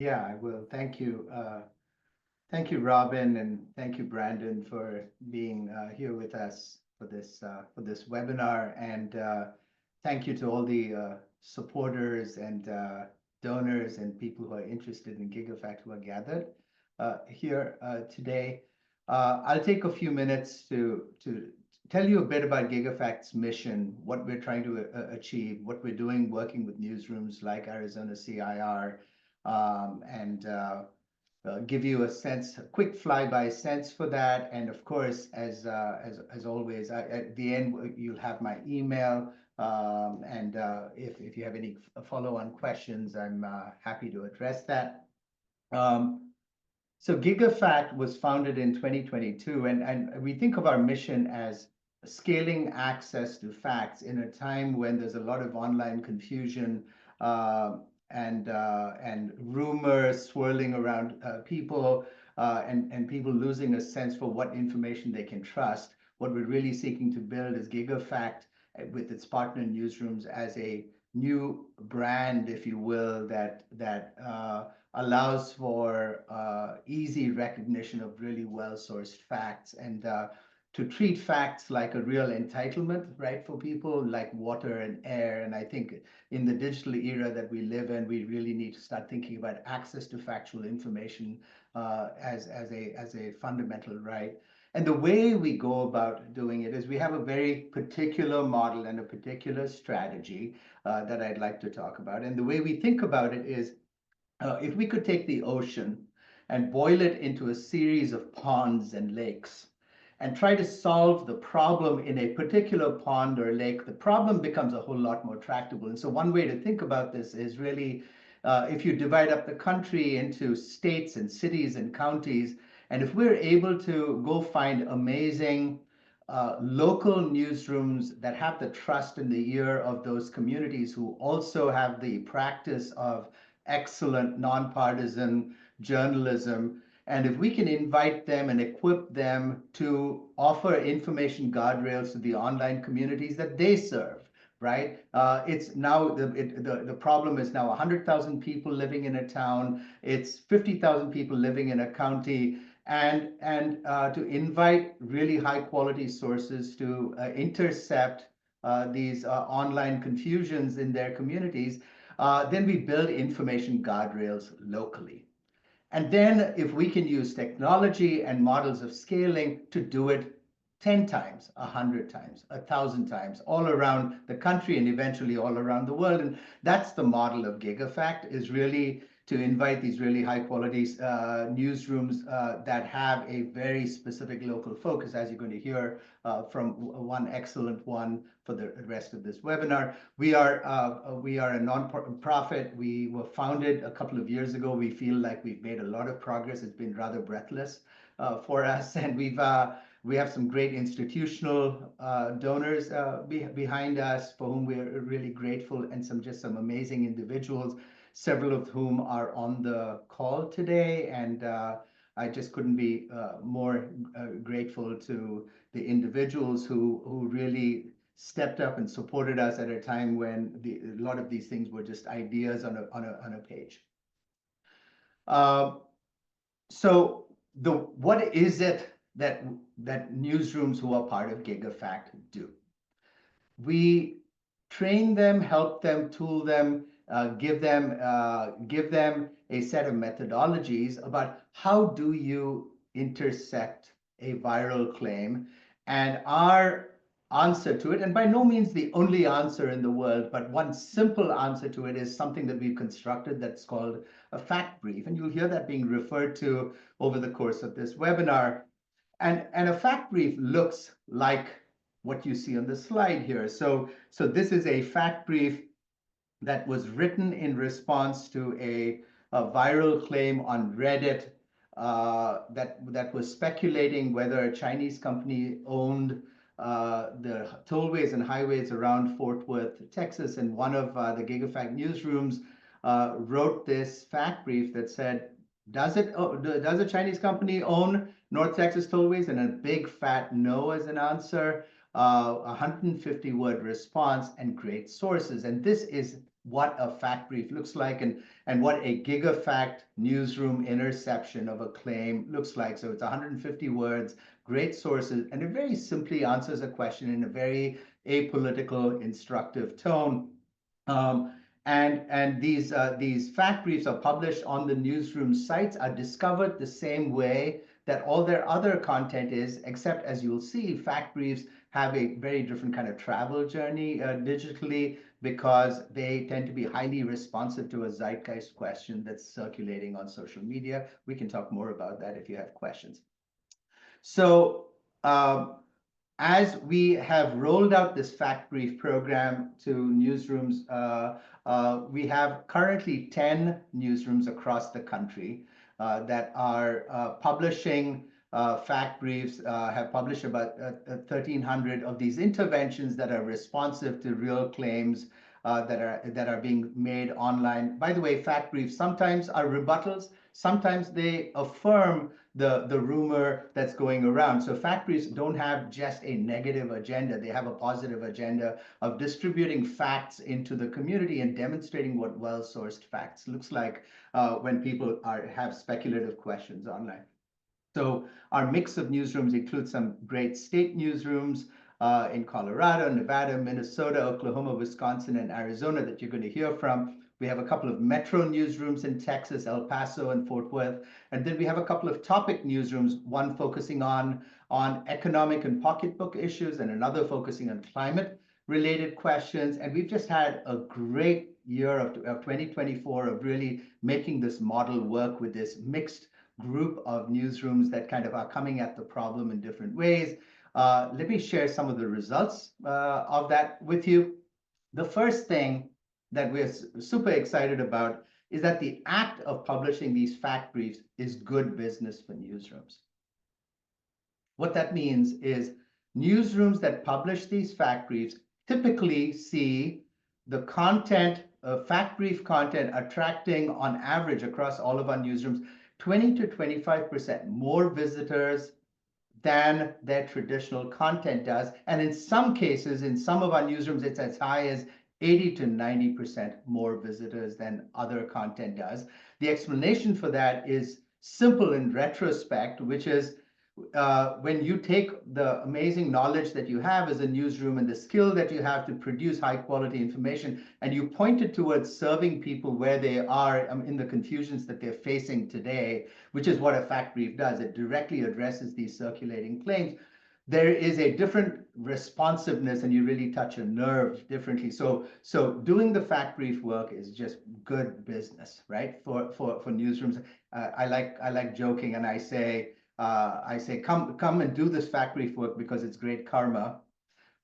Yeah, I will. Thank you. Thank you, Robin, and thank you, Brandon, for being here with us for this webinar. And thank you to all the supporters and donors and people who are interested in Gigafact who are gathered here today. I'll take a few minutes to tell you a bit about Gigafact's mission, what we're trying to achieve, what we're doing working with newsrooms like Arizona CIR, and give you a sense, a quick flyby sense for that. And of course, as always, at the end you'll have my email. And if you have any follow-on questions, I'm happy to address that. So Gigafact was founded in 2022, and we think of our mission as scaling access to facts in a time when there's a lot of online confusion uh, and rumors swirling around people and people losing a sense for what information they can trust. What we're really seeking to build is Gigafact with its partner newsrooms as a new brand, if you will, that allows for easy recognition of really well-sourced facts and to treat facts like a real entitlement, right, for people like water and air. And I think in the digital era that we live in, we really need to start thinking about access to factual information as a fundamental right. And the way we go about doing it is we have a very particular model and a particular strategy that I'd like to talk about. And the way we think about it is if we could take the ocean and boil it into a series of ponds and lakes and try to solve the problem in a particular pond or lake, the problem becomes a whole lot more tractable. And so one way to think about this is really if you divide up the country into states and cities and counties, and if we're able to go find amazing local newsrooms that have the trust and the ear of those communities who also have the practice of excellent nonpartisan journalism. And if we can invite them and equip them to offer information guardrails to the online communities that they serve, right? It's now the problem is now 100,000 people living in a town. It's 50,000 people living in a county, and to invite really high quality sources to intercept these online confusions in their communities. Then we build information guardrails locally. And then if we can use technology and models of scaling to do it 10 times, 100 times, 1,000 times, all around the country and eventually all around the world. And that's the model of Gigafact, is really to invite these really high quality newsrooms that have a very specific local focus, as you're going to hear from one excellent one for the rest of this webinar. We are a non-profit. We were founded a couple of years ago. We feel like we've made a lot of progress. It's been rather breathless for us, and we have some great institutional donors behind us for whom we're really grateful, and some amazing individuals, several of whom are on the call today. And I just couldn't be more grateful to the individuals who really stepped up and supported us at a time when a lot of these things were just ideas on a page. Uh, so what is it that newsrooms who are part of Gigafact do? We train them, help them, tool them, give them a set of methodologies about how do you intersect a viral claim. And our answer to it, and by no means the only answer in the world, but one simple answer to it, is something that we've constructed that's called a fact brief. And you'll hear that being referred to over the course of this webinar. And a fact brief looks like what you see on the slide here. So this is a fact brief that was written in response to a viral claim on Reddit that was speculating whether a Chinese company owned the tollways and highways around Fort Worth, Texas. And one of the Gigafact newsrooms wrote this fact brief that said, does a Chinese company own North Texas tollways? And a big fat no as an answer. 150-word response and great sources. And this is what a fact brief looks like and what a Gigafact newsroom interception of a claim looks like. So it's 150 words, great sources, and it very simply answers a question in a very apolitical, instructive tone. Um, and these fact briefs are published on the newsroom sites, are discovered the same way that all their other content is, except as you'll see, fact briefs have a very different kind of travel journey digitally, because they tend to be highly responsive to a zeitgeist question that's circulating on social media. We can talk more about that if you have questions. So um, as we have rolled out this fact brief program to newsrooms, we have currently 10 newsrooms across the country that are publishing fact briefs, have published about 1,300 of these interventions that are responsive to real claims that are being made online. By the way, fact briefs sometimes are rebuttals, sometimes they affirm the rumor that's going around. So fact briefs don't have just a negative agenda. They have a positive agenda of distributing facts into the community and demonstrating what well-sourced facts looks like when people have speculative questions online. So our mix of newsrooms includes some great state newsrooms in Colorado, Nevada, Minnesota, Oklahoma, Wisconsin, and Arizona that you're going to hear from. We have a couple of metro newsrooms in Texas, El Paso, and Fort Worth. And then we have a couple of topic newsrooms, one focusing on economic and pocketbook issues, and another focusing on climate-related questions. And we've just had a great year of 2024 of really making this model work with this mixed group of newsrooms that kind of are coming at the problem in different ways. Let me share some of the results of that with you. The first thing that we're super excited about is that the act of publishing these fact briefs is good business for newsrooms. What that means is newsrooms that publish these fact briefs typically see the content, fact brief content, attracting on average across all of our newsrooms 20 to 25% more visitors than their traditional content does. And in some cases, in some of our newsrooms, it's as high as 80 to 90% more visitors than other content does. The explanation for that is simple in retrospect, which is when you take the amazing knowledge that you have as a newsroom and the skill that you have to produce high quality information, and you point it towards serving people where they are in the confusions that they're facing today, which is what a fact brief does. It directly addresses these circulating claims. There is a different responsiveness, and you really touch a nerve differently. So doing the fact brief work is just good business, right? For newsrooms. I like joking, and I say, come and do this fact brief work because it's great karma,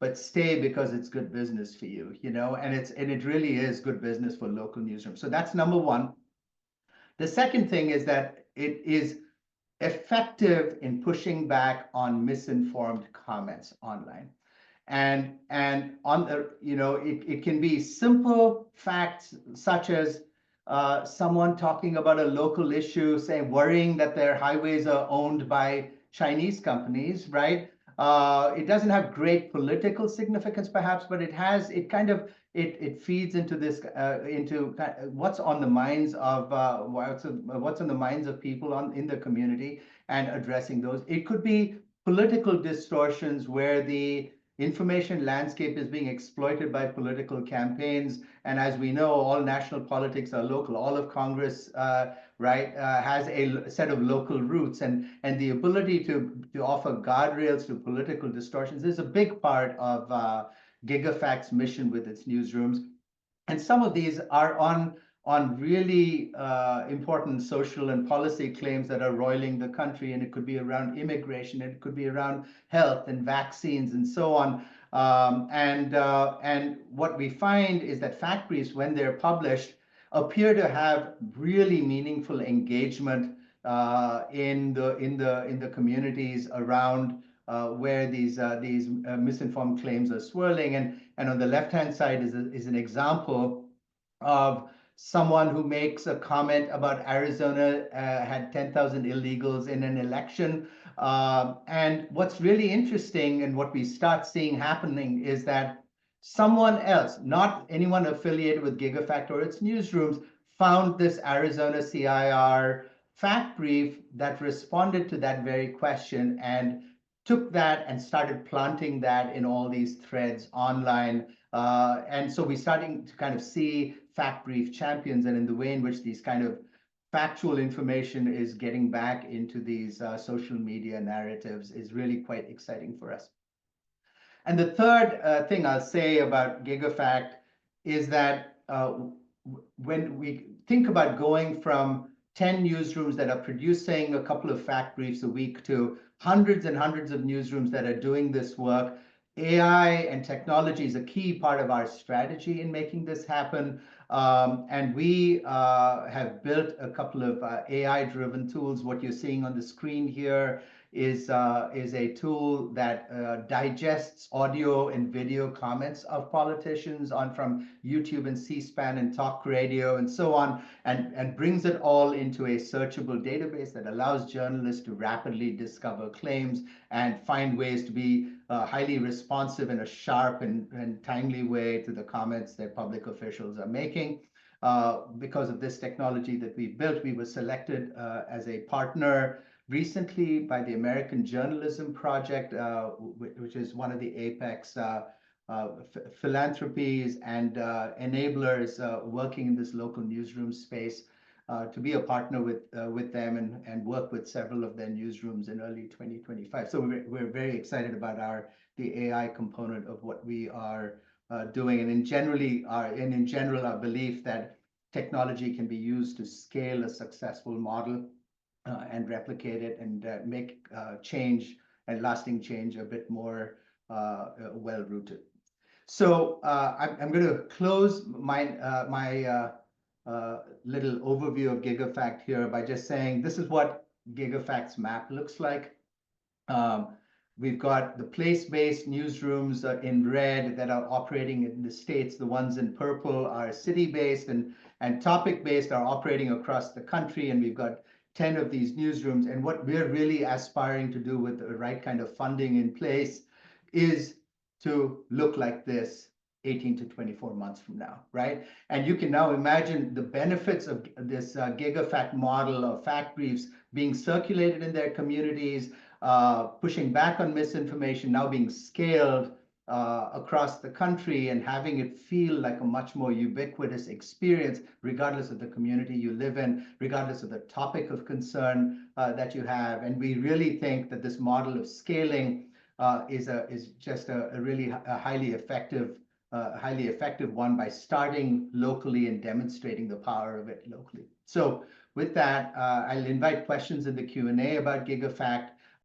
but stay because it's good business for you, and it really is good business for local newsrooms. So that's number one. The second thing is that it is effective in pushing back on misinformed comments online. And on the, it can be simple facts such as someone talking about a local issue, saying, worrying that their highways are owned by Chinese companies, right? It doesn't have great political significance, perhaps, but it feeds into this, into what's on the minds of what's on the minds of people in the community, and addressing those. It could be political distortions where the information landscape is being exploited by political campaigns. And as we know, all national politics are local. All of Congress, has a set of local roots, and the ability to offer guardrails to political distortions is a big part of Gigafact's mission with its newsrooms. And some of these are on really important social and policy claims that are roiling the country. And it could be around immigration, it could be around health and vaccines and so on. And what we find is that fact briefs, when they're published, appear to have really meaningful engagement in the communities around where these misinformed claims are swirling. And on the left-hand side is an example of someone who makes a comment about Arizona had 10,000 illegals in an election. And what's really interesting, and what we start seeing happening, is that someone else, not anyone affiliated with Gigafact or its newsrooms, found this Arizona CIR fact brief that responded to that very question and took that and started planting that in all these threads online. And so we're starting to kind of see fact brief champions, and in the way in which these kind of factual information is getting back into these social media narratives is really quite exciting for us. And the third thing I'll say about Gigafact is that when we think about going from 10 newsrooms that are producing a couple of fact briefs a week to hundreds and hundreds of newsrooms that are doing this work, AI and technology is a key part of our strategy in making this happen. And we have built a couple of AI-driven tools. What you're seeing on the screen here is a tool that digests audio and video comments of politicians on from YouTube and C-SPAN and talk radio and so on, and brings it all into a searchable database that allows journalists to rapidly discover claims and find ways to be highly responsive in a sharp and timely way to the comments that public officials are making. Because of this technology that we built, we were selected as a partner recently by the American Journalism Project, which is one of the apex philanthropies and enablers working in this local newsroom space, to be a partner with them and work with several of their newsrooms in early 2025. So we're very excited about the AI component of what we are doing, and in general, our belief that technology can be used to scale a successful model and replicate it and make change and lasting change a bit more well-rooted. So I'm going to close my little overview of Gigafact here by just saying this is what Gigafact's map looks like. We've got the place-based newsrooms in red that are operating in the States. The ones in purple are city-based, and topic-based are operating across the country. And we've got 10 of these newsrooms. And what we're really aspiring to do with the right kind of funding in place is to look like this 18 to 24 months from now, right? And you can now imagine the benefits of this Gigafact model of fact briefs being circulated in their communities, pushing back on misinformation, now being scaled across the country and having it feel like a much more ubiquitous experience, regardless of the community you live in, regardless of the topic of concern that you have. And we really think that this model of scaling is just a really highly effective one by starting locally and demonstrating the power of it locally. So with that, I'll invite questions in the Q&A about Gigafact.